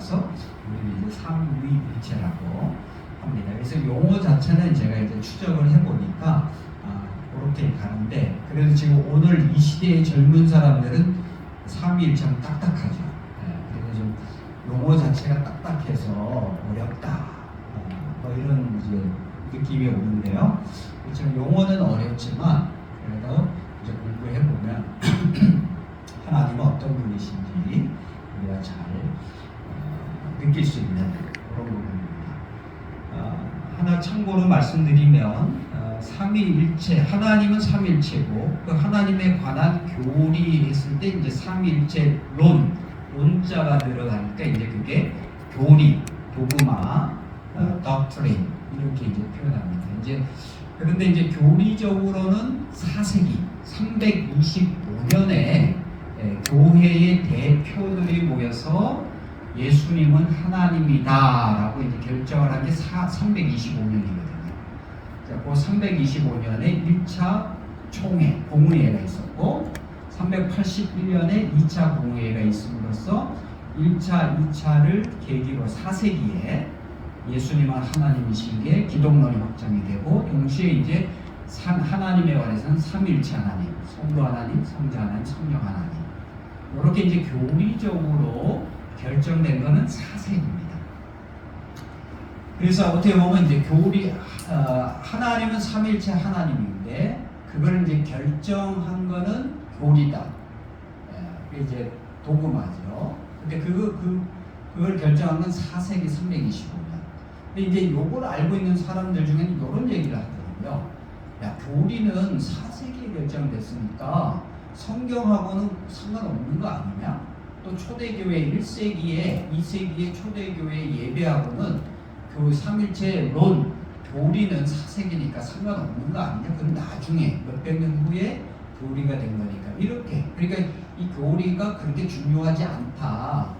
따라서 우리는 이제 삼위일체라고 합니다. 그래서 용어 자체는 제가 이제 추적을 해보니까 그렇게 가는데, 그래도 지금 오늘 이 시대의 젊은 사람들은 삼위일체는 딱딱하죠. 그래서 좀 용어 자체가 딱딱해서 어렵다, 뭐 이런 이제 느낌이 오는데요. 지금 용어는 어렵지만 그래도 이제 공부해 보면 하나님은 어떤 분이신지 우리가 잘 느낄 수 있는 그런 부분입니다. 하나 참고로 말씀드리면 삼위일체, 하나님은 삼위일체고 그 하나님에 관한 교리했을 때 이제 삼위일체 론자가 들어가니까 이제 그게 교리, 도그마, doctrine 이렇게 이제 표현합니다. 이제 그런데 이제 교리적으로는 4세기 325년에 교회의 대표들이 모여서 예수님은 하나님이다라고 이제 결정을 한 게 325년이거든요. 그 325년에 1차 총회, 공의회가 있었고 381년에 2차 공의회가 있음으로써 1차, 2차를 계기로 4세기에 예수님은 하나님이신 게 기독론이 확정이 되고, 동시에 이제 하나님에 관해서는 삼위일체 하나님, 성도 하나님, 성자 하나님, 성령 하나님, 이렇게 이제 교리적으로 결정된 것은 4세기입니다. 그래서 어떻게 보면 이제 교리, 하나님은 삼위일체 하나님인데 그걸 이제 결정한 거는 교리다. 이제 도그마죠. 근데 그걸 결정한 건 4세기 325년. 근데 이제 요걸 알고 있는 사람들 중에는 이런 얘기를 하더라고요. 야, 교리는 4세기에 결정됐으니까 성경하고는 상관없는 거 아니냐? 또 초대교회 1세기에 2세기의 초대교회 예배하고는 그 삼일체 론 교리는 4세기니까 상관없는 거 아니냐? 그건 나중에 몇백 년 후에 교리가 된 거니까 이렇게, 그러니까 이 교리가 그렇게 중요하지 않다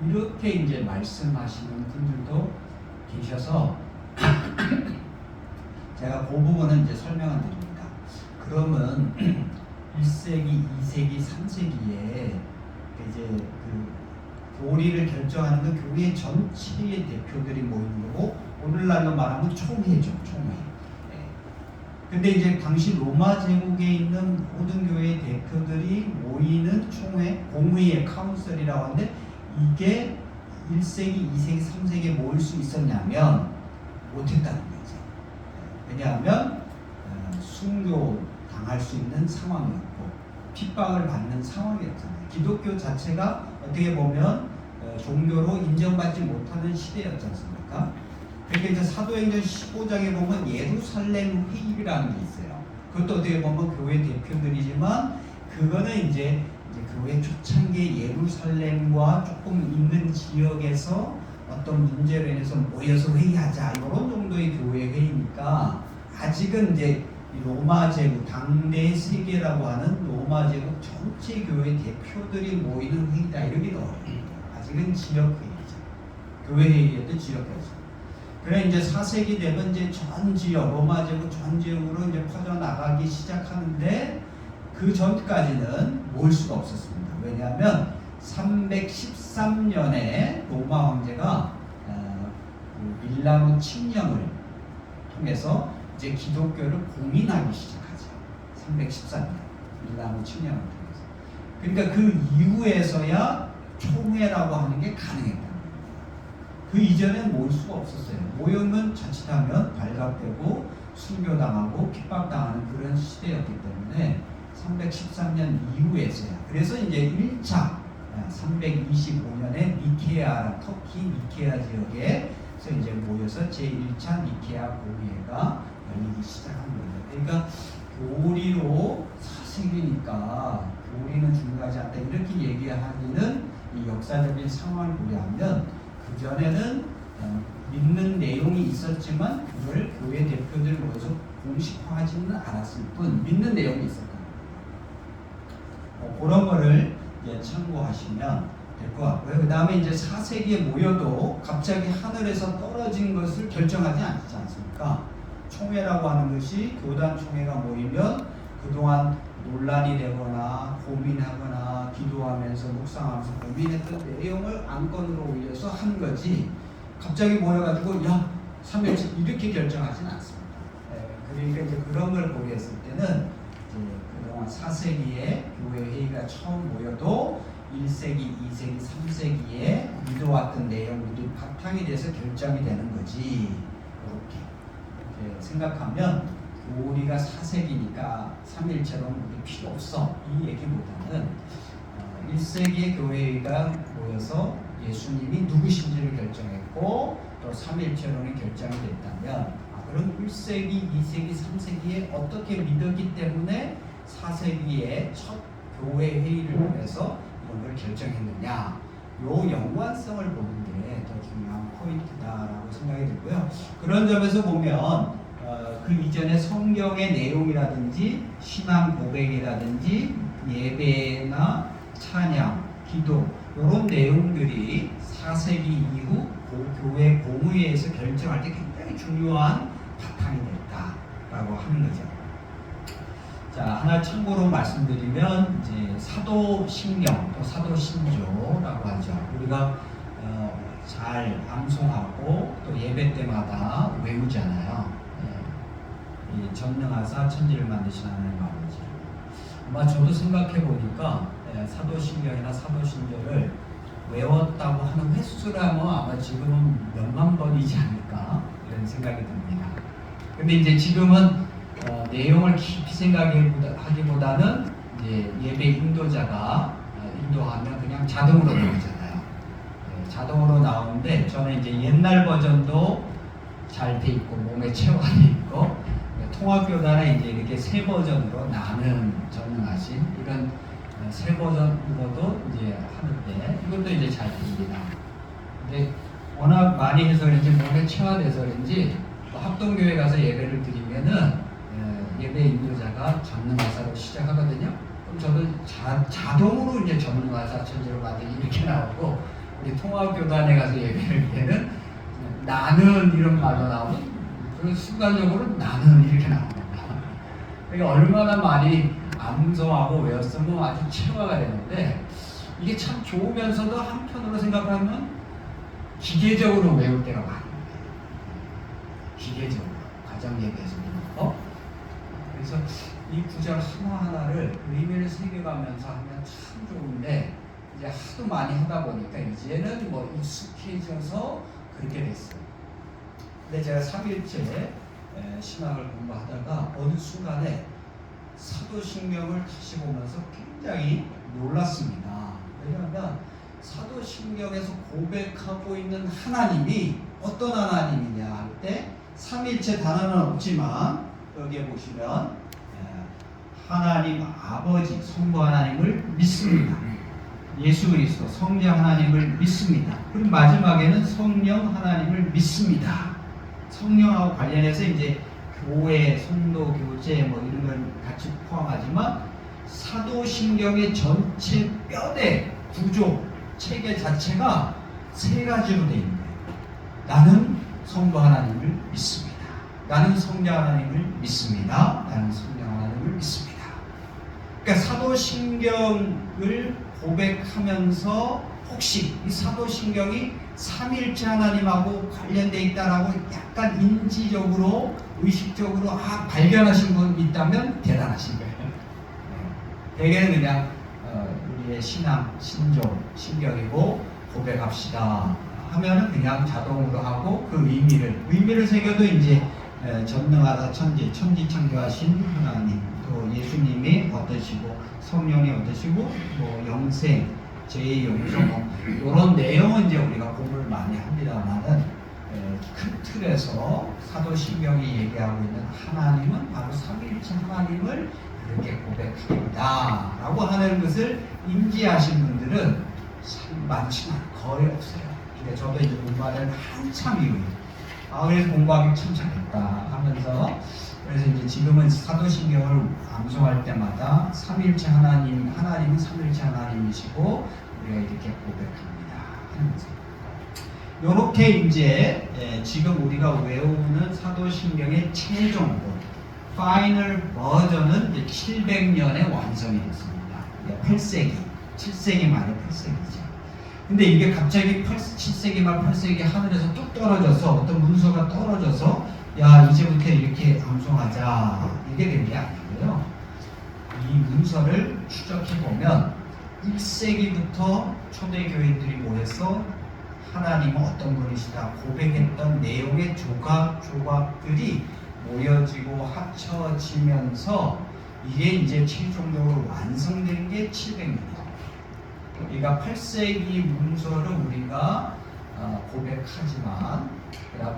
이렇게 이제 말씀하시는 분들도 계셔서 제가 그 부분은 이제 설명을 드립니다. 그러면 1세기, 2세기, 3세기에 이제 그 교리를 결정하는 건 교회 전체의 대표들이 모이는 거고, 오늘날로 말하면 총회죠, 총회. 근데 이제 당시 로마 제국에 있는 모든 교회의 대표들이 모이는 총회, 공의회, 카운슬이라고 하는데, 이게 1세기, 2세기, 3세기에 모일 수 있었냐면 못했다는 거죠. 왜냐하면 순교 당할 수 있는 상황이었고 핍박을 받는 상황이었잖아요. 기독교 자체가 어떻게 보면 종교로 인정받지 못하는 시대였지 않습니까? 그러니까 이제 사도행전 15장에 보면 예루살렘 회의라는 게 있어요. 그것도 어떻게 보면 교회 대표들이지만 그거는 이제 교회 초창기 예루살렘과 조금 있는 지역에서 어떤 문제로 인해서 모여서 회의하자 이런 정도의 교회 회의니까, 아직은 이제 로마 제국, 당대 세계라고 하는 로마 제국 전체 교회 대표들이 모이는 회의다 이러기는 어려워요. 아직은 지역 회의죠. 교회 회의에도 지역 회의죠. 그래 이제 4세기 되면 이제 전 지역, 로마 제국 전 지역으로 이제 퍼져 나가기 시작하는데, 그 전까지는 모일 수가 없었습니다. 왜냐하면 313년에 로마 황제가 밀라노 칙령을 통해서 이제 기독교를 공인하기 시작하죠. 313년 밀라노 칙령을 통해서. 그러니까 그 이후에서야 총회라고 하는 게 가능했다는 겁니다. 그 이전엔 모일 수가 없었어요. 모이면 자칫하면 발각되고 순교당하고 핍박당하는 그런 시대였기 때문에 313년 이후에서야. 그래서 이제 1차 325년에 니케아, 터키 니케아 지역에서 이제 모여서 제1차 니케아 공의회가 열리기 시작한 거죠. 그러니까 교리로 4세기니까 교리는 중요하지 않다 이렇게 얘기하기는 이 역사적인 상황을 고려하면, 그 전에는 믿는 내용이 있었지만 그걸 교회 대표들 모여서 공식화하지는 않았을 뿐 믿는 내용이 있었다. 그런 거를 이제 참고하시면 될 것 같고요. 그 다음에 이제 4세기에 모여도 갑자기 하늘에서 떨어진 것을 결정하지 않지 않습니까? 총회라고 하는 것이 교단 총회가 모이면 그동안 논란이 되거나 고민하거나 기도하면서 묵상하면서 고민했던 내용을 안건으로 올려서 한 거지 갑자기 모여가지고 야 3일째 이렇게 결정하진 않습니다. 그러니까 이제 그런 걸 고려했을 때는 이제 그동안 4세기에 교회 회의가 처음 모여도 1세기, 2세기, 3세기에 믿어왔던 내용들이 바탕이 돼서 결정이 되는 거지. 이렇게 생각하면 우리가 4세기니까 3일체로는 우리 필요 없어 이 얘기보다는 1세기의 교회가 모여서 예수님이 누구신지를 결정했고 또 3일체론이 결정이 됐다면 그럼 1세기, 2세기, 3세기에 어떻게 믿었기 때문에 4세기의 첫 교회 회의를 통해서 이런 걸 결정했느냐 요 연관성을 보는 게 더 중요한 포인트다라고 생각이 들고요. 그런 점에서 보면 그 이전에 성경의 내용이라든지 신앙 고백이라든지 예배나 찬양, 기도 이런 내용들이 4세기 이후 교회 공의회에서 결정할 때 굉장히 중요한 바탕이 됐다라고 하는 거죠. 자, 하나 참고로 말씀드리면 이제 사도신경 또 사도신조라고 하죠. 우리가 잘 암송하고 또 예배 때마다 외우잖아요. 이 전능하사 천지를 만드신 하나님 아버지. 아마 저도 생각해 보니까 사도신경이나 사도신조를 외웠다고 하는 횟수라면 아마 지금은 몇만 번이지 않을까 이런 생각이 듭니다. 근데 이제 지금은 내용을 깊이 생각하기보다는 이제 예배 인도자가 인도하면 그냥 자동으로 나오잖아요. 자동으로 나오는데 저는 이제 옛날 버전도 잘 돼 있고 몸에 체화돼 있고 통합교단에 이제 이렇게 세 버전으로 나는 전능하신 이런 세 버전으로도 이제 하는데 이것도 이제 잘 됩니다. 근데 워낙 많이 해서 그런지 몸에 체화돼서 그런지 합동교회 가서 예배를 드리면은 예배 인도자가 전능하사로 시작하거든요. 그럼 저도 자동으로 이제 전능하사 천지로 만들기 이렇게 나오고 우리 통합교단에 가서 예배를 드리면 나는 이런 말로 나오면 그 순간적으로 나는 이렇게 나옵니다. 그러니까 얼마나 많이 암송하고 외웠으면 아주 체화가 되는데 이게 참 좋으면서도 한편으로 생각하면 기계적으로 외울 때가 많아요. 기계적으로 가정 예배에서 그래서 이 구절 하나하나를 의미를 새겨가면서 하면 참 좋은데 이제 하도 많이 하다 보니까 이제는 뭐 익숙해져서 그렇게 됐어요. 근데 제가 3일째 신학을 공부하다가 어느 순간에 사도신경을 다시 보면서 굉장히 놀랐습니다. 왜냐하면 사도신경에서 고백하고 있는 하나님이 어떤 하나님이냐 할 때 3일째 단어는 없지만 여기에 보시면 하나님 아버지 성부 하나님을 믿습니다. 예수 그리스도 성자 하나님을 믿습니다. 그리고 마지막에는 성령 하나님을 믿습니다. 성령하고 관련해서 이제 교회, 성도, 교제 뭐 이런 걸 같이 포함하지만 사도신경의 전체 뼈대 구조, 체계 자체가 세 가지로 되어 있는 거예요. 나는 성부 하나님을 믿습니다. 나는 성자 하나님을 믿습니다. 나는 성령 하나님을 믿습니다. 그러니까 사도신경을 고백하면서 혹시 이 사도신경이 삼일체 하나님하고 관련되어 있다라고 약간 인지적으로 의식적으로 발견하신 분 있다면 대단하신 거예요. 대개는 그냥 우리의 신앙, 신조, 신경이고 고백합시다 하면은 그냥 자동으로 하고 그 의미를 새겨도 이제 전능하사 천지 창조하신 하나님 또 예수님이 어떠시고 성령이 어떠시고 뭐 영생 제2영성 이런 내용은 이제 우리가 공부를 많이 합니다만은 큰 틀에서 사도신경이 얘기하고 있는 하나님은 바로 삼위일체 하나님을 그렇게 고백합니다 라고 하는 것을 인지하신 분들은 참 많지만 거의 없어요. 근데 저도 이제 공부하는 한참 이후에 그래서 공부하기 참 잘했다 하면서 그래서 이제 지금은 사도신경을 암송할 때마다 삼위일체 하나님은 삼위일체 하나님이시고 우리가 이렇게 고백합니다 하면서 이렇게 이제 지금 우리가 외우는 사도신경의 최종본 파이널 버전은 이제 700년에 완성이 됐습니다. 8세기, 7세기 말에 8세기죠. 근데 이게 갑자기 7세기 말 8세기 하늘에서 뚝 떨어져서 어떤 문서가 떨어져서 야 이제부터 이렇게 암송하자 이게 된 게 아니고요. 이 문서를 추적해보면 1세기부터 초대교인들이 모여서 하나님은 어떤 분이시다 고백했던 내용의 조각들이 모여지고 합쳐지면서 이게 이제 최종적으로 완성된 게 700년이에요. 그러니까 8세기 문서를 우리가 고백하지만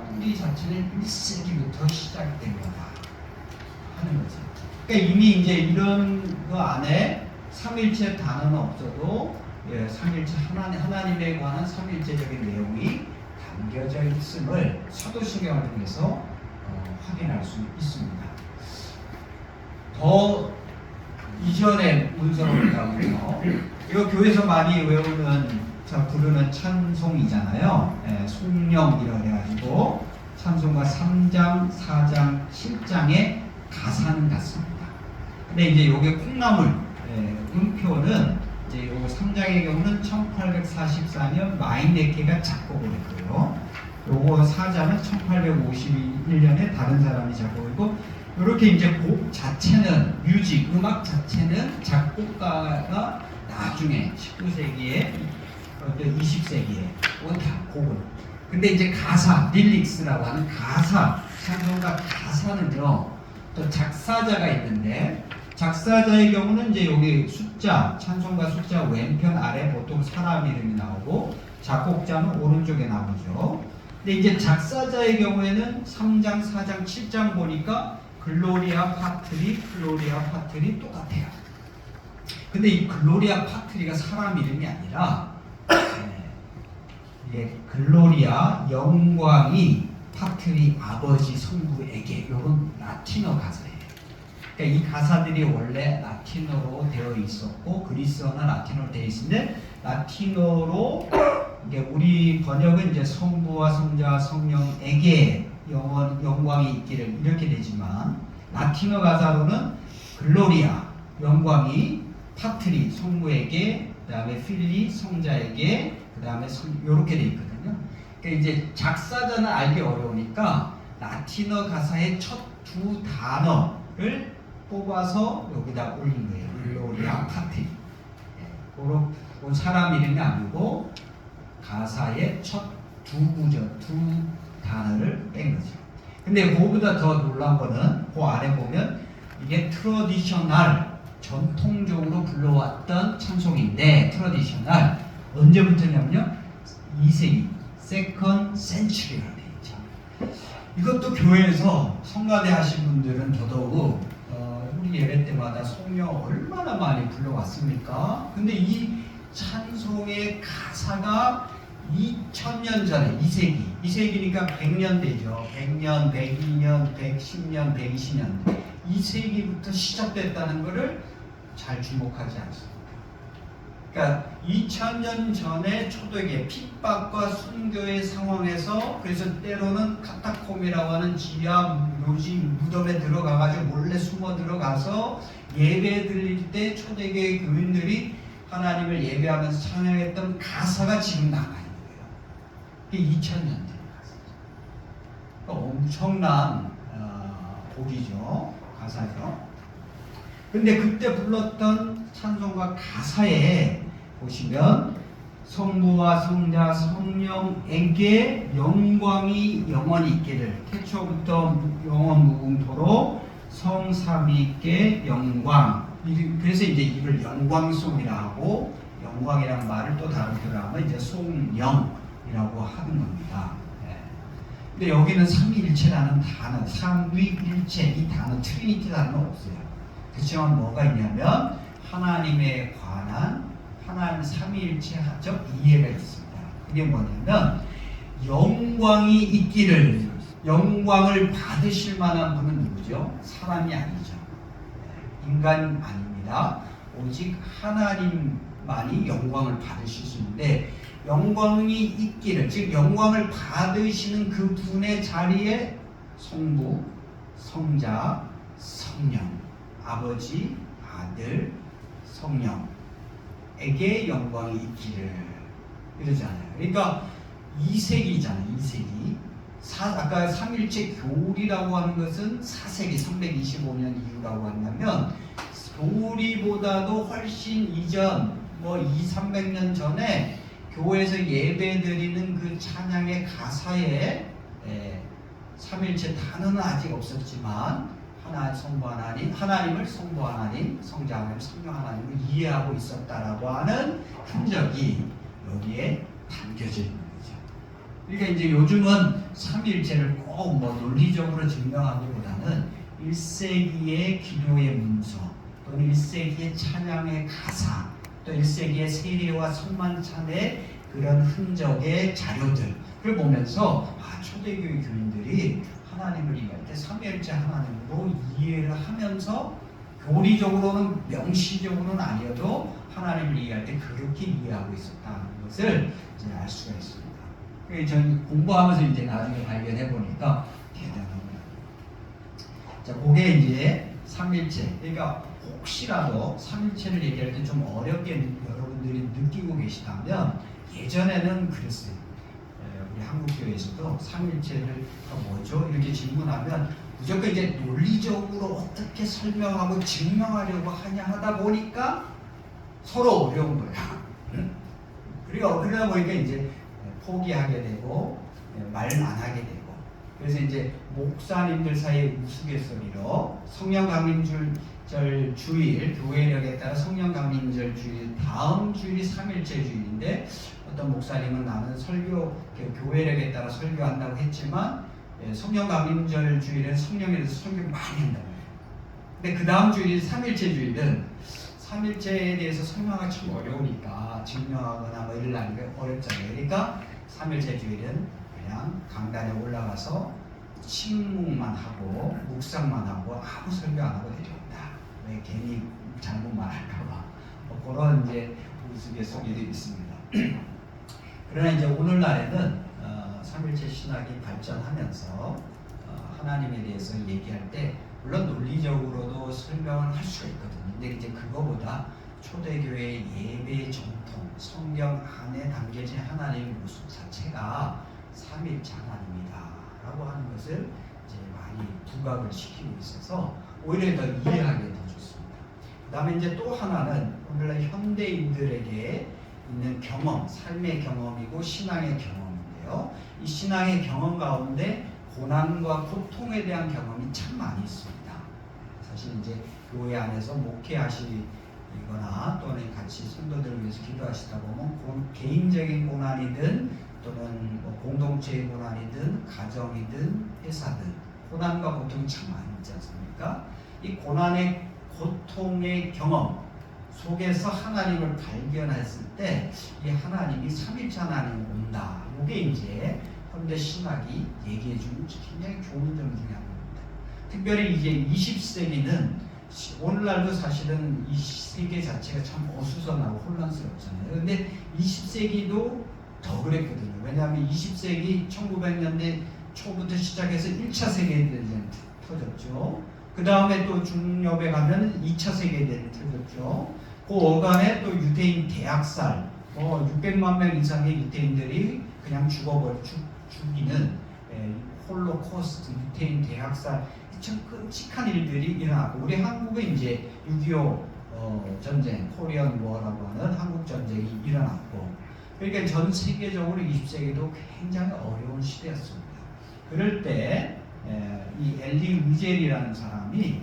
뿌리 자체는 1세기부터 시작된 거다 하는 거죠. 그러니까 이미 이제 이런 거 안에 삼일체 단어는 없어도 삼일체 하나님에 관한 삼일체적인 내용이 담겨져 있음을 사도신경을 통해서 확인할 수 있습니다. 더 이전의 문서를 보면 이거 교회에서 많이 부르는 찬송이잖아요. 송영이라고 해가지고 찬송가 3장, 4장, 7장의 가사는 같습니다. 근데 이제 요게 콩나물 음표는 이제 요 3장의 경우는 1844년 마인네케가 작곡을 했고요. 요거 4장은 1851년에 다른 사람이 작곡했고, 이렇게 이제 곡 자체는 음악 자체는 작곡가가 나중에 19세기에 20세기에 다 곡을. 근데 이제 가사, 릴릭스라고 하는 가사, 찬송가 가사는요 또 작사자가 있는데, 작사자의 경우는 이제 여기 숫자, 찬송가 숫자 왼편 아래 보통 사람 이름이 나오고 작곡자는 오른쪽에 나오죠. 근데 이제 작사자의 경우에는 3장, 4장, 7장 보니까 글로리아 파트리 똑같아요. 근데 이 글로리아 파트리가 사람 이름이 아니라 이게 글로리아 영광이 파트리 아버지 성부에게, 이런 라틴어 가사예요. 그러니까 이 가사들이 원래 라틴어로 되어 있었고 그리스어나 라틴어로 되어 있는데, 라틴어로 이게 우리 번역은 이제 성부와 성자와 성령에게 영광이 있기를 이렇게 되지만, 라틴어 가사로는 글로리아 영광이 파트리 성부에게, 그 다음에 필리 성자에게, 그 다음에 이렇게 돼 있거든요. 그러니까 이제 작사자는 알기 어려우니까 라틴어 가사의 첫 두 단어를 뽑아서 여기다 올린 거예요. 글로리아 파트리. 그런 사람 이름이 아니고 가사의 첫 두 단어를 뺀 거죠. 근데 그거보다 더 놀라운 거는 그 아래 보면 이게 트러디셔널, 전통적으로 불러왔던 찬송인데, 트러디셔널 언제부터냐면요 2세기 세컨드 센츄리라고 되어 있죠. 이것도 교회에서 성가대 하신 분들은 더더욱 우리 예배 때마다 송영 얼마나 많이 불러왔습니까? 근데 이 찬송의 가사가 2000년 전에 2세기니까 100년 되죠. 100년, 102년, 110년, 120년 2세기부터 시작됐다는 것을 잘 주목하지 않습니다. 그러니까 2000년 전에 초대교회 핍박과 순교의 상황에서, 그래서 때로는 카타콤이라고 하는 지하 묘지 무덤에 들어가가지고 몰래 숨어 들어가서 예배 드릴 때 초대교회 교인들이 하나님을 예배하면서 찬양했던 가사가 지금 남아 있는 거예요. 그게 2000년 전 가사죠. 그러니까 엄청난 곡이죠, 가사죠. 근데 그때 불렀던 찬송가 가사에 보시면 성부와 성자 성령에게 영광이 영원히 있기를, 태초부터 영원 무궁토록 성삼위께 영광. 그래서 이제 이걸 영광송이라 하고, 영광이란 말을 또 다른 표로 하면 이제 송영이라고 하는 겁니다. 근데 여기는 삼위일체라는 단어, 삼위일체 이 단어, 트리니티 단어는 없어요. 그렇지만 뭐가 있냐면 하나님에 관한 하나님 삼위일체적 이해가 있습니다. 그게 뭐냐면 영광이 있기를, 영광을 받으실 만한 분은 누구죠? 사람이 아니죠. 인간 아닙니다. 오직 하나님만이 영광을 받으실 수 있는데, 영광이 있기를, 즉 영광을 받으시는 그 분의 자리에 성부, 성자, 성령, 아버지, 아들, 성령에게 영광이 있기를 이러잖아요. 그러니까 이세기잖아요. 이세기. 아까 삼일체 교리라고 하는 것은 4세기 325년 이후라고 한다면 교리보다도 훨씬 이전 200~300년 전에 교회에서 예배드리는 그 찬양의 가사에 삼일체 단어는 아직 없었지만 하나님을 성부 하나님, 성자 하나님, 성령 하나님을 이해하고 있었다라고 하는 흔적이 여기에 담겨져 있는 거죠. 그러니까 이제 요즘은 삼일체를 꼭 논리적으로 증명하기보다는 1세기의 기도의 문서 또는 1세기의 찬양의 가사 또 1세기의 세례와 성만찬의 그런 흔적의 자료들을 보면서 초대교회 교인들이 하나님을 이해할 때 삼위일체 하나님으로 이해를 하면서 교리적으로는 명시적으로는 아니어도 하나님을 이해할 때 그렇게 이해하고 있었다는 것을 이제 알 수가 있습니다. 저는 공부하면서 이제 나중에 발견해 보니까 대단합니다. 자, 그게 이제 삼일체. 그러니까 혹시라도 삼일체를 얘기할 때 좀 어렵게 여러분들이 느끼고 계시다면 예전에는 그랬어요. 우리 한국교회에서도 삼일체를 뭐죠? 이렇게 질문하면 무조건 이제 논리적으로 어떻게 설명하고 증명하려고 하냐 하다 보니까 서로 어려운 거야. 그리고 그러다 보니까 이제 포기하게 되고 말 안 하게 되고 그래서 이제 목사님들 사이에 우스갯소리로 성령강림절 주일 교회력에 따라 성령강림절 주일 다음 주일이 삼일체 주일인데 어떤 목사님은 나는 설교 교회력에 따라 설교한다고 했지만 성령강림절 주일은 성령에 대해서 설교를 많이 한다고 해요. 근데 그 다음 주일 삼일체 주일은 삼일체에 대해서 설명하기 참 어려우니까 증명하거나 이러려니까 어렵잖아요. 그러니까 삼일체 주일은 그냥 강단에 올라가서 침묵만 하고 묵상만 하고 아무 설교 안 하고 내려온다. 왜 괜히 잘못 말할까봐 그런 이제 우스갯소리도 있습니다. 그러나 이제 오늘날에는 삼일체 신학이 발전하면서 하나님에 대해서 얘기할 때 물론 논리적으로도 설명을 할 수가 있거든요. 근데 이제 그거보다 초대교회의 예배 정통, 성경 안에 담겨진 하나님의 모습 자체가 삼일체 하나님이다 라고 하는 것을 이제 많이 부각을 시키고 있어서 오히려 더 이해하기 더 좋습니다. 그 다음에 이제 또 하나는 오늘날 현대인들에게 있는 경험, 삶의 경험이고 신앙의 경험인데요. 이 신앙의 경험 가운데 고난과 고통에 대한 경험이 참 많이 있습니다. 사실 이제 교회 안에서 목회하시거나 또는 같이 성도들을 위해서 기도하시다 보면 개인적인 고난이든 또는 공동체의 고난이든 가정이든 회사든 고난과 고통이 참 많이 있지 않습니까? 이 고난의 고통의 경험 속에서 하나님을 발견했을 때 이 하나님이 삼일체 하나님이 온다. 이게 이제 현대 신학이 얘기해주는 굉장히 좋은 점 중에 하나입니다. 특별히 이제 20세기는 오늘날도 사실은 이 세계 자체가 참 어수선하고 혼란스럽잖아요. 근데 20세기도 더 그랬거든요. 왜냐하면 20세기 1900년대 초부터 시작해서 1차 세계대전이 터졌죠. 그 다음에 또 중엽에 가면 2차 세계대전이 터졌죠. 그 어간에 또 유대인 대학살, 600만 명 이상의 유대인들이 그냥 죽이는 홀로코스트, 유대인 대학살, 참 끔찍한 일들이 일어났고 우리 한국은 이제 6.25 전쟁, 코리안 워라고 하는 한국 전쟁이 일어났고 그러니까 전 세계적으로 20세기도 굉장히 어려운 시대였습니다. 그럴 때 이 엘리 위젤이라는 사람이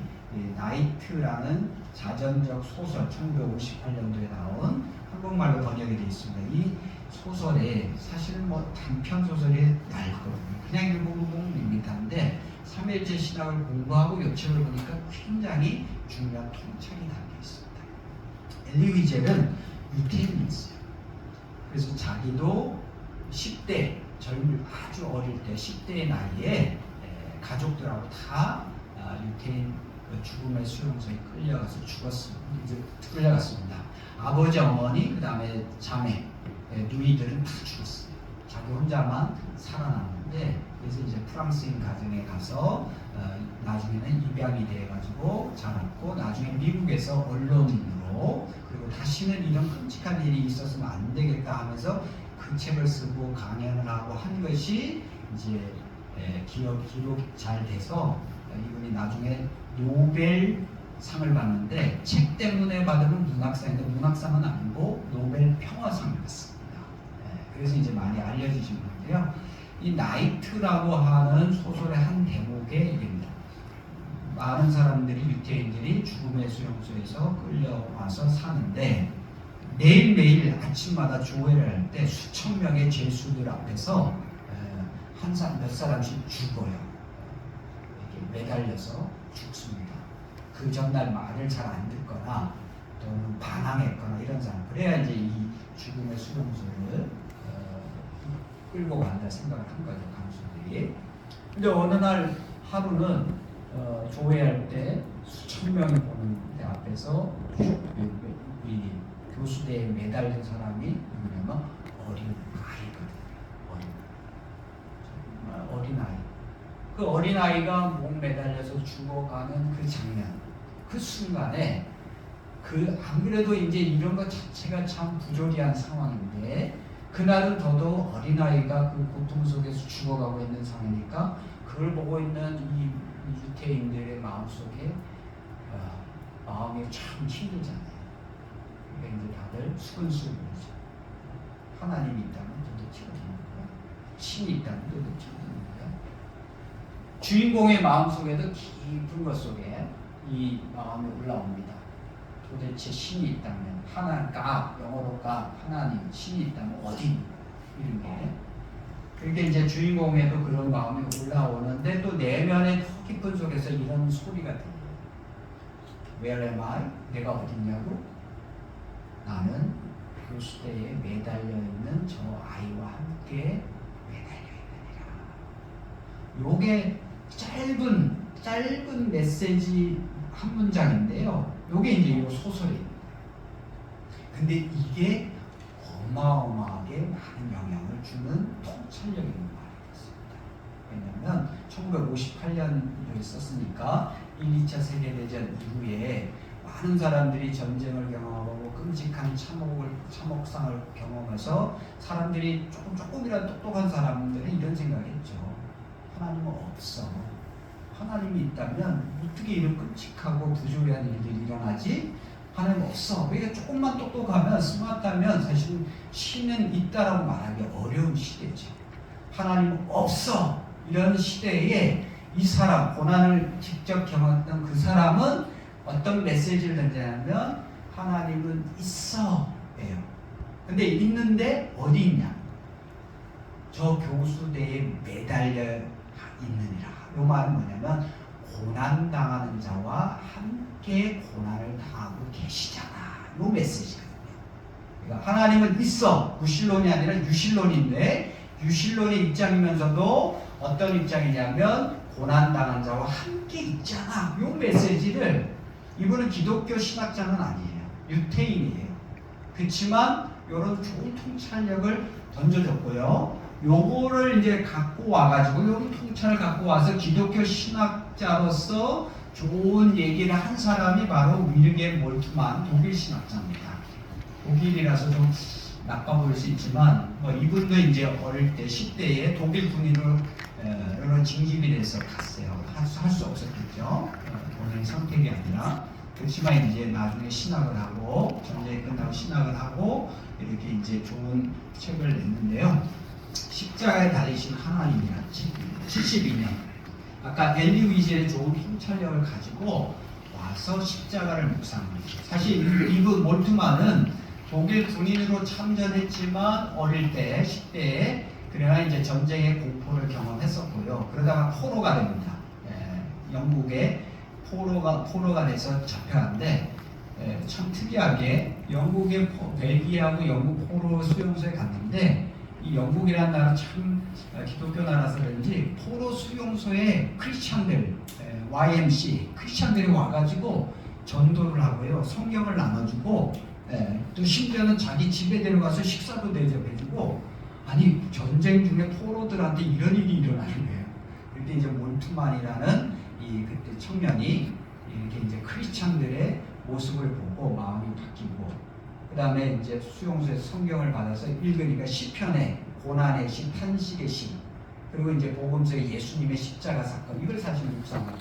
나이트라는 자전적 소설 1958년도에 나온 한국말로 번역이 되어 있습니다. 이 소설에 사실은 단편 소설이 얇거든요. 그냥 읽어보면 밋밋한데 삼일체 신학을 공부하고 요청을 보니까 굉장히 중요한 통찰이 담겨 있습니다. 엘리 위젤은 유태인이었어요. 그래서 자기도 10대 아주 어릴 때 10대의 나이에 가족들하고 다 유태인 죽음의 수용소에 끌려갔습니다. 아버지, 어머니, 그 다음에 자매, 누이들은 다 죽었어요. 자기 혼자만 살아남는데, 그래서 이제 프랑스인 가정에 가서 나중에는 입양이 돼가지고 자랐고, 나중에 미국에서 언론인으로, 그리고 다시는 이런 끔찍한 일이 있었으면 안 되겠다 하면서 그 책을 쓰고 강연을 하고 한 것이 이제 기록이 잘 돼서 이분이 나중에 노벨상을 받는데, 책 때문에 받으면 문학상인데 문학상은 아니고 노벨 평화상을 받습니다. 그래서 이제 많이 알려지신 건데요. 이 나이트라고 하는 소설의 한 대목의 얘기입니다. 많은 사람들이, 유태인들이 죽음의 수용소에서 끌려와서 사는데, 매일매일 아침마다 조회를 할 때 수천 명의 죄수들 앞에서 한 사람 몇 사람씩 죽어요. 이렇게 매달려서 죽습니다. 그 전날 말을 잘 안 듣거나 또는 반항했거나 이런 사람, 그래야 이제 이 죽음의 수용소를 끌고 간다 생각을 한 거죠, 강수들이. 근데 어느 날 하루는 조회할 때 수천 명이 보는 데 앞에서 이 교수대에 매달린 사람이 누구냐면 어린 아이거든요. 어린 아이. 그 어린 아이가 목 매달려서 죽어가는 그 장면, 그 순간에 안 그래도 이제 이런 것 자체가 참 부조리한 상황인데, 그날은 더더욱 어린아이가 그 고통 속에서 죽어가고 있는 상황이니까 그걸 보고 있는 이 유태인들의 마음속에 마음이 참 힘들잖아요. 그러니까 이제 다들 수근수근이죠. 하나님이 있다면 도대체 어디입니까? 신이 있다면 도대체 어디입니까? 주인공의 마음속에도 깊은 것 속에 이 마음이 올라옵니다. 도대체 신이 있다면, 하나가 영어로가 하나님, 신이 있다면 어디 이런 게. 그러니까 이제 주인공에도 그런 마음이 올라오는데, 또 내면의 더 깊은 속에서 이런 소리가 들려요. Where am I? 내가 어딨냐고? 나는 교수대에 매달려 있는 저 아이와 함께 매달려 있느니라. 요게 짧은 메시지 한 문장인데요. 요게 이제 요 소설입니다. 근데 이게 어마어마하게 많은 영향을 주는 통찰력인 말이었습니다. 왜냐하면 1958년도에 썼으니까 1, 2차 세계대전 이후에 많은 사람들이 전쟁을 경험하고 끔찍한 참혹상을 경험해서 사람들이 조금이라도 똑똑한 사람들은 이런 생각했죠. 하나님은 없어. 하나님이 있다면 어떻게 이런 끔찍하고 부조리한 일들이 일어나지? 하나님 없어. 그러니까 조금만 똑똑하면, 스마트하면 사실 신은 있다라고 말하기 어려운 시대죠. 하나님 없어. 이런 시대에 이 사람, 고난을 직접 경험했던 그 사람은 어떤 메시지를 던지냐면 하나님은 있어 예요. 근데 있는데 어디 있냐? 저 교수대에 매달려 있느니라. 이 말은 뭐냐면 고난당하는 자와 함께 고난을 당하고 계시잖아. 이 메시지거든요. 그러니까 하나님은 있어. 구실론이 아니라 유실론인데, 유실론의 입장이면서도 어떤 입장이냐면 고난당한 자와 함께 있잖아. 이 메시지를, 이분은 기독교 신학자는 아니에요. 유태인이에요. 그렇지만 이런 좋은 통찰력을 던져줬고요. 요거를 이제 갖고 와가지고, 요 통찰을 갖고 와서 기독교 신학자로서 좋은 얘기를 한 사람이 바로 위르겔 몰트만 독일 신학자입니다. 독일이라서 좀 나빠 보일 수 있지만, 이분도 이제 어릴 때 10대에 독일 군인으로 여러 징집이 돼서 갔어요. 할 수 없었겠죠. 본인의 선택이 아니라. 그렇지만 이제 나중에 신학을 하고, 전쟁이 끝나고 신학을 하고, 이렇게 이제 좋은 책을 냈는데요. 십자가에 달리신 하나님이라는 책입니다. 72년. 아까 엘리 위젤의 좋은 통찰력을 가지고 와서 십자가를 묵상합니다. 사실 이분 몰트만은 독일 군인으로 참전했지만 어릴 때, 10대에, 그러나 이제 전쟁의 공포를 경험했었고요. 그러다가 포로가 됩니다. 영국에 포로가 돼서 잡혀갔는데, 참 특이하게 영국의 벨기에하고 영국 포로 수용소에 갔는데, 이 영국이라는 나라 참 기독교 나라서 그런지 포로 수용소에 크리스찬들, YMC 크리스찬들이 와가지고 전도를 하고요, 성경을 나눠주고, 또 심지어는 자기 집에 데려가서 식사도 대접해주고, 아니 전쟁 중에 포로들한테 이런 일이 일어나는 거예요. 그때 이제 몰트만이라는 이 그때 청년이 이렇게 이제 크리스찬들의 모습을 보고 마음이 바뀌고, 그 다음에 이제 수용소에서 성경을 받아서 읽으니까 시편의 고난의 시, 탄식의 시, 그리고 이제 복음서의 예수님의 십자가 사건, 이걸 사실 묵상하기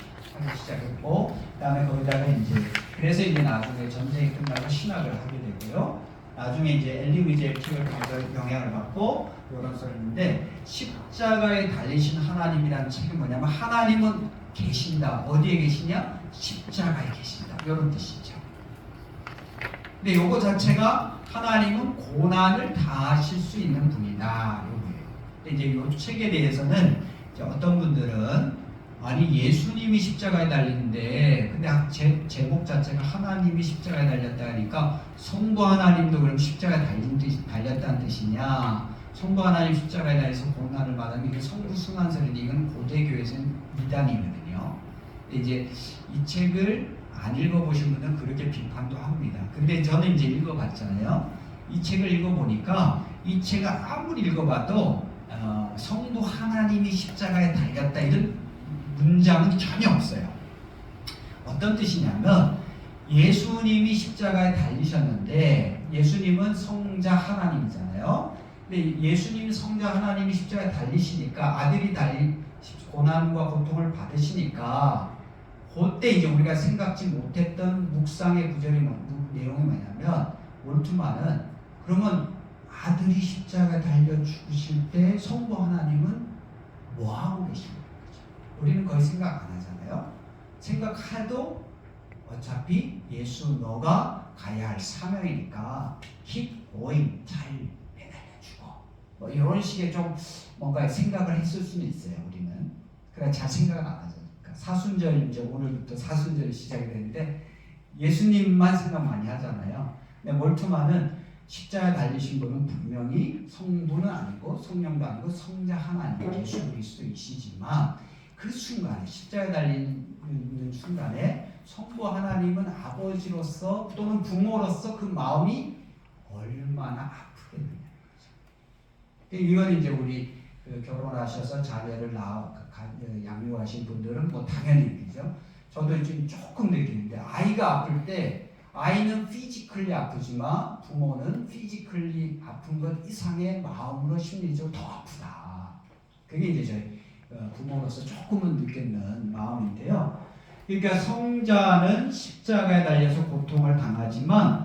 시작했고, 그 다음에 거기다가 이제 그래서 이제 나중에 전쟁이 끝나고 신학을 하게 되고요. 나중에 이제 엘리 위즈의 책을 통해서 영향을 받고 이런 소리인데, 십자가에 달리신 하나님이라는 책이 뭐냐면 하나님은 계신다. 어디에 계시냐? 십자가에 계신다. 이런 뜻이죠. 근데 요거 자체가 하나님은 고난을 당하실 수 있는 분이다. 요거예요. 근데 이제 요 책에 대해서는 이제 어떤 분들은 아니 예수님이 십자가에 달리는데 근데 제목 자체가 하나님이 십자가에 달렸다 하니까 성부 하나님도 그럼 십자가에 달렸다는 뜻이냐? 성부 하나님 십자가에 달려서 고난을 받으면 이게 성부 순환설인데 이건 고대교회에서는 미담이거든요. 근데 이제 이 책을 안 읽어보신 분은 그렇게 비판도 합니다. 근데 저는 이제 읽어봤잖아요. 이 책을 읽어보니까 이 책을 아무리 읽어봐도 성부 하나님이 십자가에 달렸다 이런 문장은 전혀 없어요. 어떤 뜻이냐면 예수님이 십자가에 달리셨는데 예수님은 성자 하나님이잖아요. 근데 예수님이 성자 하나님이 십자가에 달리시니까 아들이 고난과 고통을 받으시니까 그때 이제 우리가 생각지 못했던 묵상의 구절이 내용이 뭐냐면 몰트만은 그러면 아들이 십자가에 달려 죽으실 때 성부 하나님은 뭐 하고 계십니까? 우리는 거의 생각 안 하잖아요. 생각해도 어차피 예수 너가 가야 할 사명이니까 keep going, 잘 매달려 주고 뭐 이런 식의 좀 뭔가 생각을 했을 수는 있어요. 우리는 그래 잘 생각을 안 하죠. 사순절 이제 오늘부터 사순절이 시작이 되는데 예수님만 생각 많이 하잖아요. 근데 몰트만은 십자가에 달리신 분은 분명히 성부는 아니고 성령도 아니고 성자 하나님 예수 그리스도이시지만 그 순간에 십자가에 달리는 순간에 성부 하나님은 아버지로서 또는 부모로서 그 마음이 얼마나 아프겠느냐. 이건 이제 우리 결혼하셔서 자녀를 양육하신 분들은 뭐 당연히 그죠. 저도 지금 조금 느끼는데 아이가 아플 때 아이는 피지컬리 아프지만 부모는 피지컬리 아픈 것 이상의 마음으로 심리적으로 더 아프다. 그게 이제 저희 부모로서 조금은 느끼는 마음인데요. 그러니까 성자는 십자가에 달려서 고통을 당하지만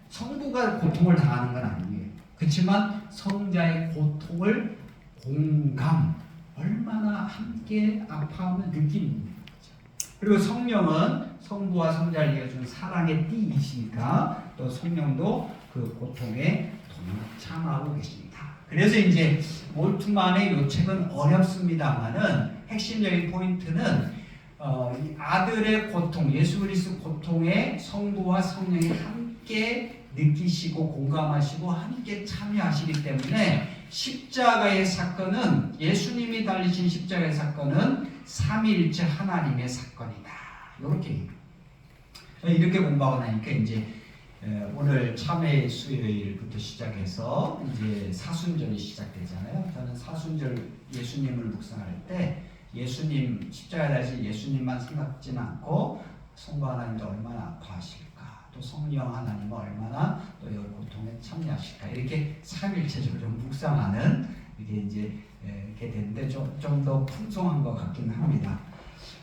성부가 고통을 당하는 건 아니에요. 그렇지만 성자의 고통을 공감, 얼마나 함께 아파하면 느끼는 거죠. 그리고 성령은 성부와 성자를 이어준 사랑의 띠이시니까 또 성령도 그 고통에 동참하고 계십니다. 그래서 이제 몰트만의 이 책은 어렵습니다만은 핵심적인 포인트는 이 아들의 고통, 예수 그리스도 고통에 성부와 성령이 함께 느끼시고 공감하시고 함께 참여하시기 때문에 십자가의 사건은 예수님이 달리신 십자가의 사건은 삼위일체 하나님의 사건이다. 이렇게 공부하고 나니까 이제 오늘 참회 수요일부터 시작해서 이제 사순절이 시작되잖아요. 저는 사순절 예수님을 묵상할 때 예수님 십자가에 달리신 예수님만 생각지는 않고 성부 하나님도 얼마나 아파하실까, 또 성령 하나님은 얼마나 또 이 고통에 참여하실까, 이렇게 삼일체적으로 좀 묵상하는 이게 이제 이렇게 되는데 좀 더 풍성한 것 같긴 합니다.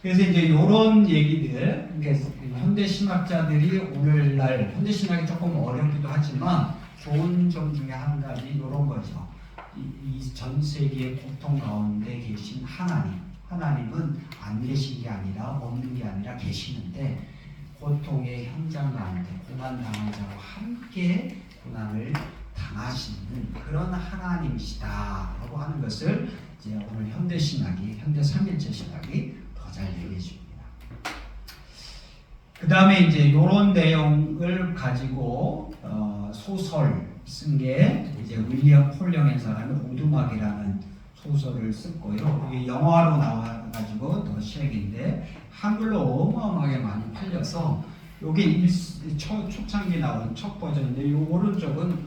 그래서 이제 이런 얘기들, 그러니까 현대 신학자들이 오늘날 현대 신학이 조금 어렵기도 하지만 좋은 점 중에 한 가지 이런 거죠. 이 전 세계의 고통 가운데 계신 하나님은 안 계신 게 아니라 없는 게 아니라 계시는데 고통의 현장 가운데 고난 당한 자와 함께 고난을 당하시는 그런 하나님이시다라고 하는 것을 이제 오늘 현대 삼일체 신학이 더 잘 얘기해 줍니다. 그 다음에 이제 이런 내용을 가지고 소설 쓴 게 이제 윌리엄 폴령의 사람의 오두막이라는 소설을 썼고요. 이게 영화로 나와가지고 더 시작인데 한글로 어마어마하게 많이 팔려서 이게 초창기 나온 첫 버전인데 이 오른쪽은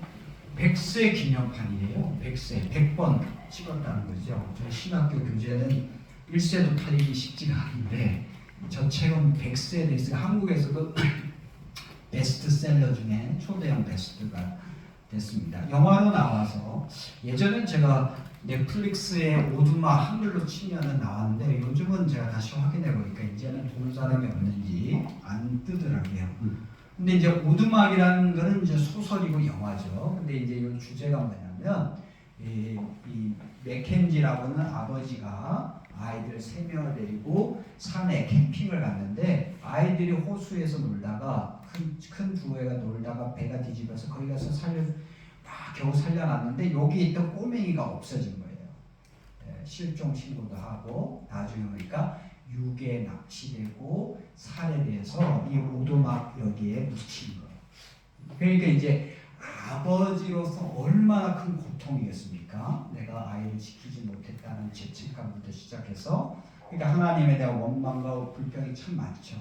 100세 기념판이에요. 100세, 100번 찍었다는 거죠. 저 신학교 교재는 1세도 팔리기 쉽지가 않은데 저 책은 100세에 대해서 한국에서도 베스트셀러 중에 초대형 베스트가 됐습니다. 영화로 나와서 예전엔 제가 넷플릭스에 오두막 한글로 치면은 나왔는데 요즘은 제가 다시 확인해 보니까 이제는 본 사람이 없는지 안 뜨더라고요. 근데 이제 오두막이라는 거는 이제 소설이고 영화죠. 근데 이제 이 주제가 뭐냐면 이 맥켄지라고는 아버지가 아이들 3명을 데리고 산에 캠핑을 갔는데 아이들이 호수에서 놀다가 큰 두 애가 놀다가 배가 뒤집어서 거기 가서 겨우 살려놨는데 여기 있던 꼬맹이가 없어진 거예요. 실종 신고도 하고 나중에 보니까 유괴 납치되고 살해돼서 이 오두막 여기에 묻힌 거예요. 그러니까 이제 아버지로서 얼마나 큰 고통이겠습니까? 내가 아이를 지키지 못했다는 죄책감부터 시작해서 그러니까 하나님에 대한 원망과 불평이 참 많죠.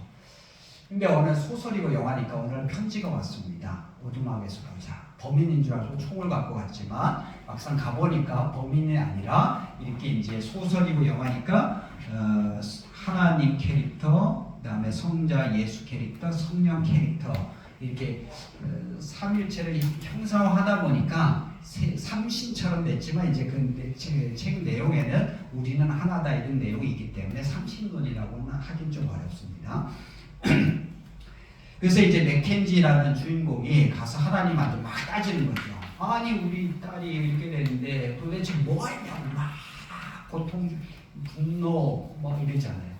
근데 오늘 소설이고 영화니까 오늘 편지가 왔습니다. 오두막에서 보자. 범인인 줄 알고 총을 갖고 갔지만 막상 가보니까 범인이 아니라 이렇게 이제 소설이고 영화니까 하나님 캐릭터, 그다음에 성자 예수 캐릭터, 성령 캐릭터 이렇게 삼일체를 형상화하다 보니까 삼신처럼 됐지만 이제 그 책 내용에는 우리는 하나다 이런 내용이 있기 때문에 삼신론이라고는 하긴 좀 어렵습니다. 그래서 이제 맥켄지라는 주인공이 가서 하나님한테 막 따지는 거죠. 아니 우리 딸이 이렇게 되는데 도대체 뭐 했냐고 막 고통, 분노 뭐 이러잖아요.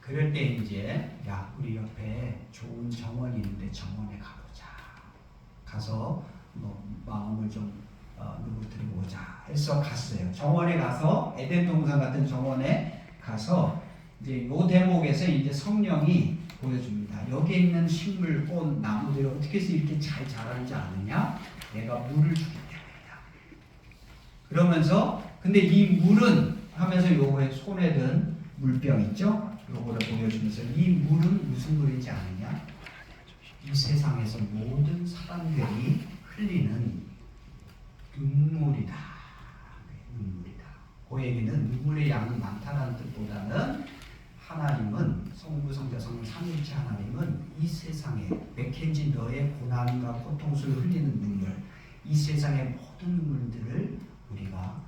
그럴 때 이제 야 우리 옆에 좋은 정원이 있는데 정원에 가보자. 가서 뭐 마음을 좀 누구들고 오자 해서 갔어요. 정원에 가서 에덴 동산 같은 정원에 가서 이제 요 대목에서 이제 성령이 보여줍니다. 여기 있는 식물, 꽃, 나무들이 어떻게 해서 이렇게 잘 자라는지 아느냐? 내가 물을 주겠다. 그러면서 근데 이 물은 하면서 요거에 손에 든 물병 있죠? 요거를 보여주면서 이 물은 무슨 물인지 아느냐? 이 세상에서 모든 사람들이 흘리는 눈물이다. 눈물이다. 그 얘기는 눈물의 양이 많다는 뜻보다는 하나님은 성부, 성자, 성령 삼위일체 하나님은 이 세상에 맥켄지 너의 고난과 고통 속에 흘리는 눈물, 이 세상의 모든 눈물들을 우리가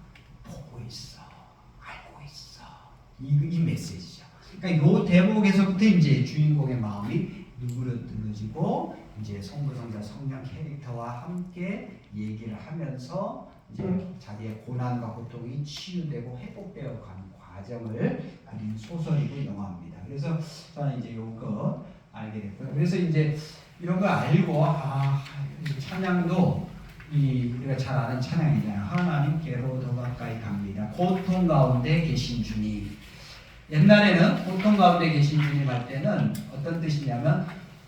보고 있어, 알고 있어. 이 메시지죠. 그러니까 이 대목에서부터 이제 주인공의 마음이 누그러뜨려지고 이제 성부, 성자, 성령 캐릭터와 함께 얘기를 하면서 이제 자기의 고난과 고통이 치유되고 회복되어 가는 과정을 그린 소설이고 영화입니다. 그래서 저는 이제 이거 알게 됐고요. 그래서 이제 이런 걸 알고 찬양도 우리가 잘 아는 찬양이잖아요. 하나님께로 더 가까이 갑니다. 고통 가운데 계신 주님. 옛날에는 고통 가운데 계신 주님 할 때는 어떤 뜻이냐면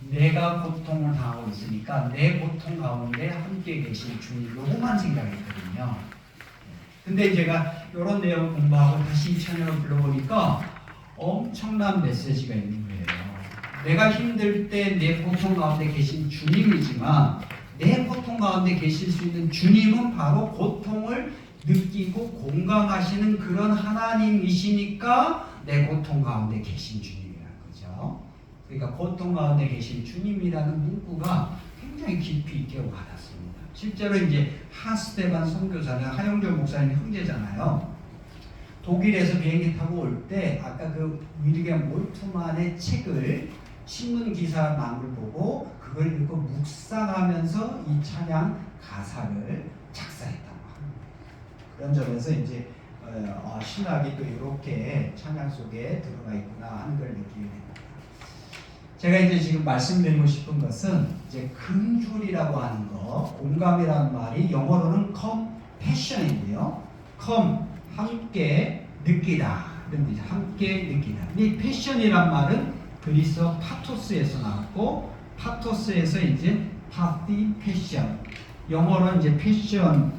내가 고통을 당하고 있으니까 내 고통 가운데 함께 계신 주님 요것만 생각했거든요. 근데 제가 이런 내용을 공부하고 다시 이 찬양을 불러보니까 엄청난 메시지가 있는 거예요. 내가 힘들 때 내 고통 가운데 계신 주님이지만 내 고통 가운데 계실 수 있는 주님은 바로 고통을 느끼고 공감하시는 그런 하나님이시니까 내 고통 가운데 계신 주님이라는 거죠. 그러니까 고통 가운데 계신 주님이라는 문구가 굉장히 깊이 있게 와닿습니다. 실제로 이제 하스테반 선교사는 하영조 목사님 형제잖아요. 독일에서 비행기 타고 올 때 아까 그 윌리엄 몰트만의 책을 신문 기사망을 보고 그걸 읽고 묵상하면서 이 찬양 가사를 작사했다고 합니다. 그런 점에서 이제 신학이 또 이렇게 찬양 속에 들어가 있구나 하는 걸 느끼게 됩니다. 제가 이제 지금 말씀드리고 싶은 것은 이제 긍휼이라고 하는 거, 공감이라는 말이 영어로는 compassion이고요. 함께 느끼다. 이런 뜻이죠. 함께 느끼다. 이 패션이란 말은 그리스어 파토스에서 나왔고 파토스에서 이제 파티 패션. 영어로 이제 패션이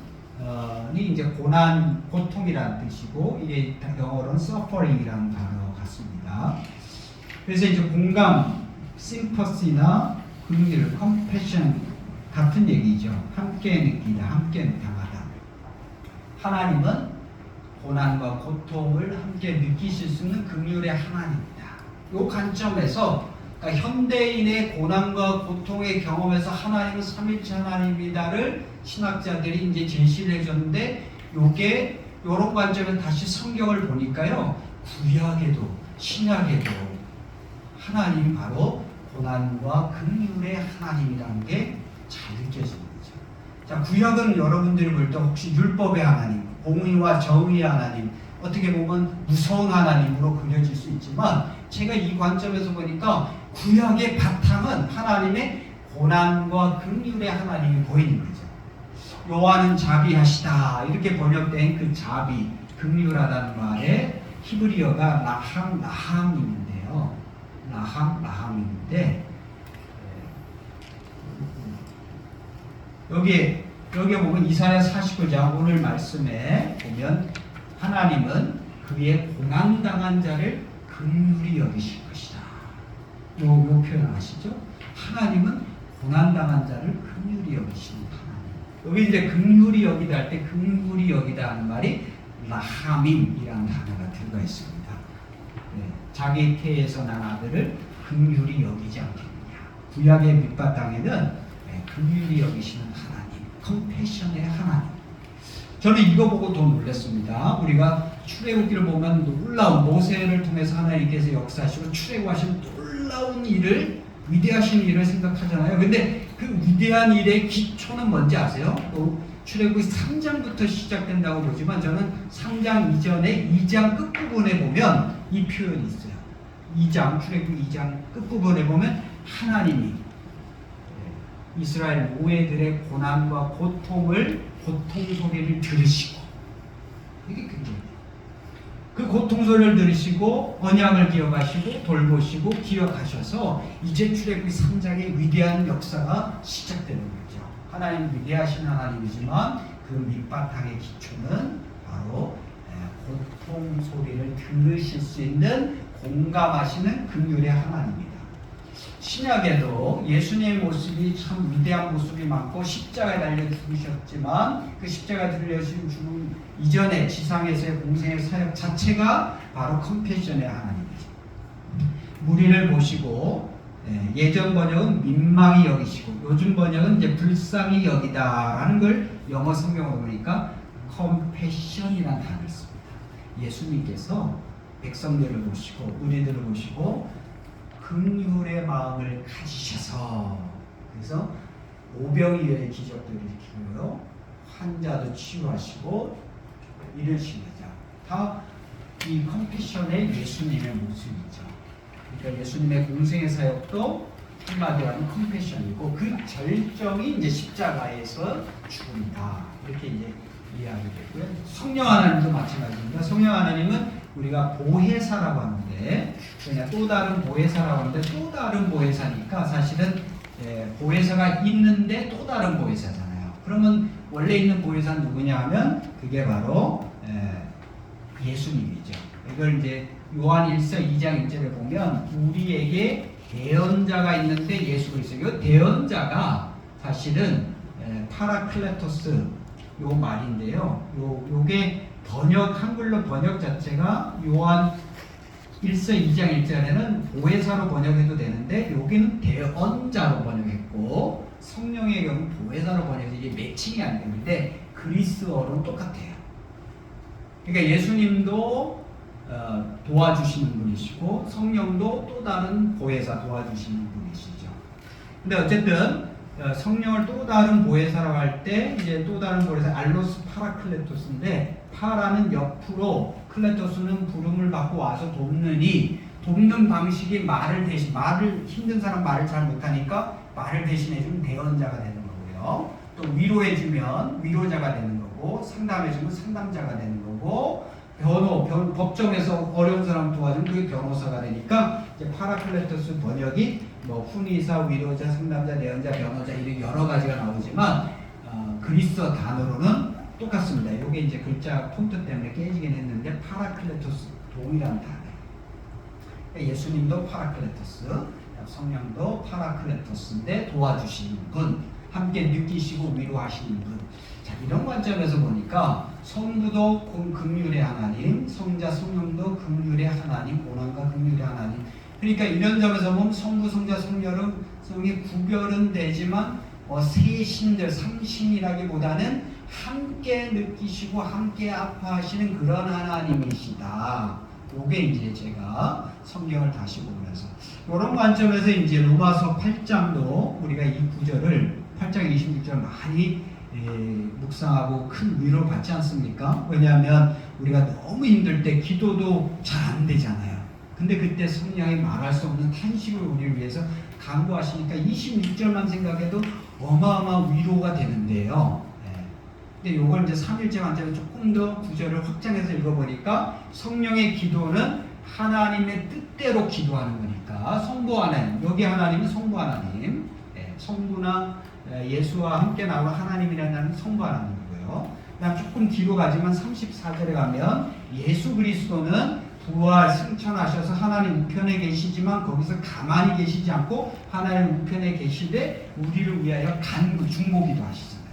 이제 고난, 고통이라는 뜻이고 이게 영어로는 suffering이라는 단어 같습니다. 그래서 이제 공감, 심퍼시나 긍휼, 컴패션 같은 얘기죠. 함께 느끼다, 함께 당하다. 하나님은 고난과 고통을 함께 느끼실 수 있는 긍휼의 하나님이다. 이 관점에서 그러니까 현대인의 고난과 고통의 경험에서 하나님은 삼위일체 하나님이다를 신학자들이 이제 제시를 해줬는데, 요게 이런 관점에서 다시 성경을 보니까요, 구약에도 신약에도 하나님이 바로 고난과 긍휼의 하나님이라는 게 잘 느껴지는 거죠. 자, 구약은 여러분들이 볼 때 혹시 율법의 하나님, 공의와 정의의 하나님, 어떻게 보면 무서운 하나님으로 그려질 수 있지만, 제가 이 관점에서 보니까 구약의 바탕은 하나님의 고난과 긍휼의 하나님이 보이는 거죠. 여호와는 자비하시다 이렇게 번역된 그 자비, 긍휼하다는 말에 히브리어가 라함인데요. 라함인데 여기에 보면 이사야 49장 오늘 말씀에 보면 하나님은 그의 고난당한 자를 긍휼히 여기실 것이다. 요 표현 아시죠? 하나님은 고난당한 자를 긍휼히 여기시는 하나님. 여기 이제 긍휼히 여기다 할 때 긍휼히 여기다 하는 말이 라하밈이라는 단어가 들어가 있습니다. 네, 자기 태에서 난 아들을 긍휼히 여기지 않겠느냐. 구약의 밑바탕에는 긍휼히 여기시는 하나님, 컴패션의 하나님. 저는 이거 보고 더 놀랐습니다. 우리가 출애굽기를 보면 놀라운 모세를 통해서 하나님께서 역사하시고 출애굽하신 놀라운 일을, 위대하신 일을 생각하잖아요. 근데 그 위대한 일의 기초는 뭔지 아세요? 또 출애굽기 3장부터 시작된다고 보지만 저는 3장 이전에 2장 끝부분에 보면 이 표현이 있어요. 2장, 출애굽기 2장 끝부분에 보면 하나님이 이스라엘 노예들의 고난과 고통 소리를 들으시고, 이게 굉장히 그 고통 소리를 들으시고 언약을 기억하시고 돌보시고 기억하셔서 이제 출애굽기 3장의 위대한 역사가 시작되는 거죠. 하나님 위대하신 하나님이지만 그 밑바탕의 기초는 바로 고통 소리를 들으실 수 있는, 공감하시는 긍휼의 하나님입니다. 신약에도 예수님의 모습이 참 위대한 모습이 많고 십자가에 달려 죽으셨지만 그 십자가에 달려 죽음 이전에 지상에서의 공생의 사역 자체가 바로 컴패션의 하나님이죠. 무리를 보시고, 예전 번역은 민망히 여기시고 요즘 번역은 이제 불쌍히 여기다라는 걸 영어 성경으로 보니까 컴패션이라는 단어를 씁니다. 예수님께서 백성들을 보시고 우리들을 보시고 긍휼의 마음을 가지셔서, 그래서 오병이어의 기적들을 일으키고요, 환자도 치유하시고 이러신 거죠. 다 이 컴패션의 예수님의 모습이죠. 그러니까 예수님의 공생의 사역도 한마디로 하면 컴패션이고 그 절정이 이제 십자가에서 죽음이다. 이렇게 이제 이해하게 되고요. 성령 하나님도 마찬가지입니다. 성령 하나님은 우리가 보혜사라고 하는데, 그냥 또 다른 보혜사라고 하는데, 또 다른 보혜사니까 사실은 보혜사가 있는데 또 다른 보혜사잖아요. 그러면 원래 있는 보혜사는 누구냐 하면 그게 바로 예수님이죠. 이걸 이제 요한 1서 2장 1절에 보면 우리에게 대언자가 있는데 예수 그리스도. 이 대언자가 사실은 파라클레토스 요 말인데요. 요게 한글로 번역 자체가 요한 1서 2장 1절에는 보혜사로 번역해도 되는데 여기는 대언자로 번역했고, 성령의 경우 보혜사로 번역해서 이게 매칭이 안 되는데 그리스어로는 똑같아요. 그러니까 예수님도 도와주시는 분이시고 성령도 또 다른 보혜사 도와주시는 분이시죠. 근데 어쨌든 성령을 또 다른 보혜사라고 할 때 이제 또 다른 보혜사 알로스 파라클레토스인데, 파라는 옆으로, 클레토스는 부름을 받고 와서 돕느니, 돕는 방식이 말을 힘든 사람 말을 잘 못하니까 말을 대신해주면 대언자가 되는 거고요. 또 위로해주면 위로자가 되는 거고, 상담해주면 상담자가 되는 거고, 법정에서 어려운 사람 도와주면 그게 변호사가 되니까 이제 파라클레토스 번역이 뭐 훈의사, 위로자, 상담자, 내언자, 변호자 이런 여러 가지가 나오지만 그리스어 단어로는 똑같습니다. 이게 이제 글자 폰트 때문에 깨지긴 했는데 파라클레토스 동일한 단어예요. 예수님도 파라클레토스, 성령도 파라클레토스인데 도와주시는 분. 함께 느끼시고 위로하시는 분. 자, 이런 관점에서 보니까 성부도 긍휼의 하나님, 성자 성령도 긍휼의 하나님, 고난과 긍휼의 하나님. 그러니까 이런 점에서 보면 성부, 성자, 성령이 구별은 되지만 세 신들, 삼신이라기보다는 함께 느끼시고 함께 아파하시는 그런 하나님이시다. 요게 이제 제가 성경을 다시 보면서 이런 관점에서 이제 로마서 8장도 우리가 이 구절을 8장 26절 많이 묵상하고 큰 위로 받지 않습니까? 왜냐하면 우리가 너무 힘들 때 기도도 잘 안 되잖아요. 근데 그때 성령이 말할 수 없는 탄식을 우리를 위해서 강구하시니까 26절만 생각해도 어마어마한 위로가 되는데요. 근데 요걸 이제 3일째 관점에서 조금 더 구절을 확장해서 읽어보니까 성령의 기도는 하나님의 뜻대로 기도하는 거니까 성부 하나님, 여기 하나님은 성부 하나님, 성부나 예수와 함께 나오는 하나님이라는 성부 하나님이고요. 그다음 조금 뒤로 가지만 34절에 가면 예수 그리스도는 부활 승천하셔서 하나님 우편에 계시지만 거기서 가만히 계시지 않고 하나님 우편에 계시되 우리를 위하여 간구 중보기도 하시잖아요.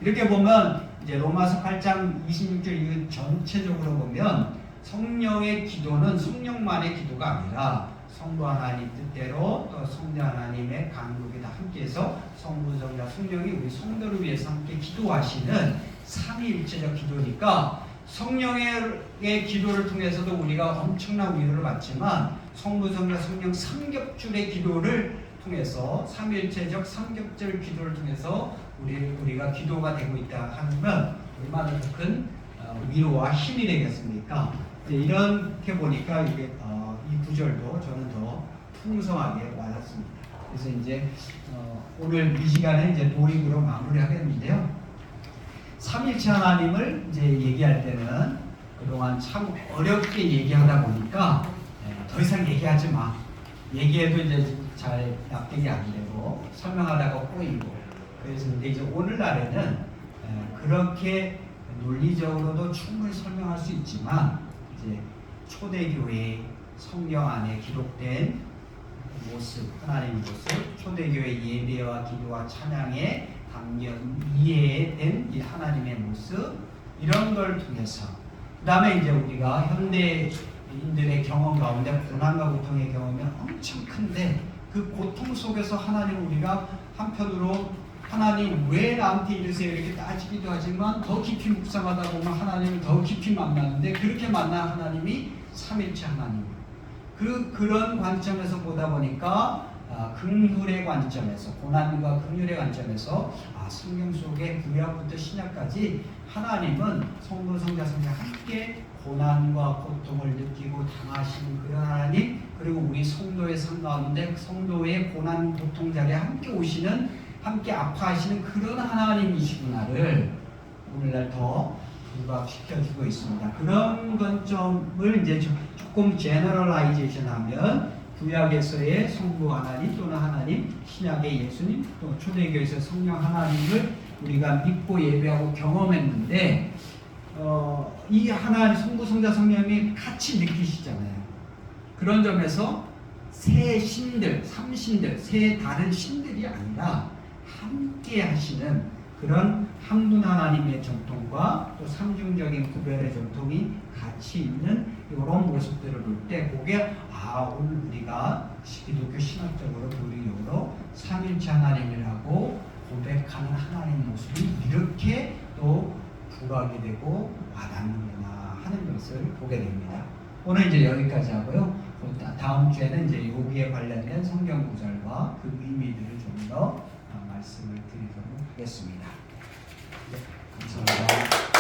이렇게 보면 이제 로마서 8장 26절 이 전체적으로 보면 성령의 기도는 성령만의 기도가 아니라 성부 하나님 뜻대로 또 성자 하나님의 간구기 다 함께해서 성부, 성자, 성령이 우리 성도를 위해서 함께 기도하시는 삼위일체적 기도니까 성령의 기도를 통해서도 우리가 엄청난 위로를 받지만 성부, 성자, 성령 삼겹줄의 기도를 통해서 삼위일체적 삼겹줄 기도를 통해서 우리가 기도가 되고 있다 하면 얼마나 더 큰 위로와 힘이 되겠습니까? 이렇게 보니까 이게 이 구절도 저는 더 풍성하게 와닿습니다. 그래서 이제 오늘 이 시간에 이제 도입으로 마무리하겠는데요. 삼일체 하나님을 이제 얘기할 때는 그동안 참 어렵게 얘기하다 보니까 더 이상 얘기하지 마. 얘기해도 이제 잘 납득이 안 되고 설명하다가 꼬이고 그래서 이제 오늘날에는 그렇게 논리적으로도 충분히 설명할 수 있지만 이제 초대교회 성경 안에 기록된 모습, 하나님의 모습, 초대교회 예배와 기도와 찬양에 담겨 이해된 이 하나님의 모습 이런 걸 통해서 그 다음에 이제 우리가 현대인들의 경험 가운데 고난과 고통의 경험이 엄청 큰데 그 고통 속에서 하나님 우리가 한편으로 하나님 왜 나한테 이러세요 이렇게 따지기도 하지만 더 깊이 묵상하다 보면 하나님을 더 깊이 만나는데 그렇게 만난 하나님이 삼일체 하나님 그런 관점에서 보다 보니까 긍휼의 관점에서 고난과 긍휼의 관점에서 성경 속에 구약부터 신약까지 하나님은 성부 성자 성자 함께 고난과 고통을 느끼고 당하시는 그런 하나님 그리고 우리 성도의 삶 가운데 성도의 고난 고통 자리에 함께 오시는 함께 아파하시는 그런 하나님이시구나를 오늘날 더 부각시켜주고 있습니다. 그런 관점을 이제 조금 제너럴라이제이션 하면 구약에서의 성부 하나님 또는 하나님, 신약의 예수님, 또 초대교회에서 성령 하나님을 우리가 믿고 예배하고 경험했는데 이 하나님 성부, 성자, 성령이 같이 느끼시잖아요. 그런 점에서 세 신들, 삼신들, 세 다른 신들이 아니라 함께 하시는 그런 한 분 하나님의 전통과 또 삼중적인 구별의 전통이 같이 있는 이런 모습들을 볼 때 그게 오늘 우리가 기독교 신학적으로 교리적으로 삼일체 하나님이라고 고백하는 하나님 모습이 이렇게 또 부각이 되고 와닿는구나 하는 것을 보게 됩니다. 오늘 이제 여기까지 하고요. 다음 주에는 이제 여기에 관련된 성경 구절과 그 의미들을 좀 더 말씀을 드리도록 하겠습니다. 네, 감사합니다.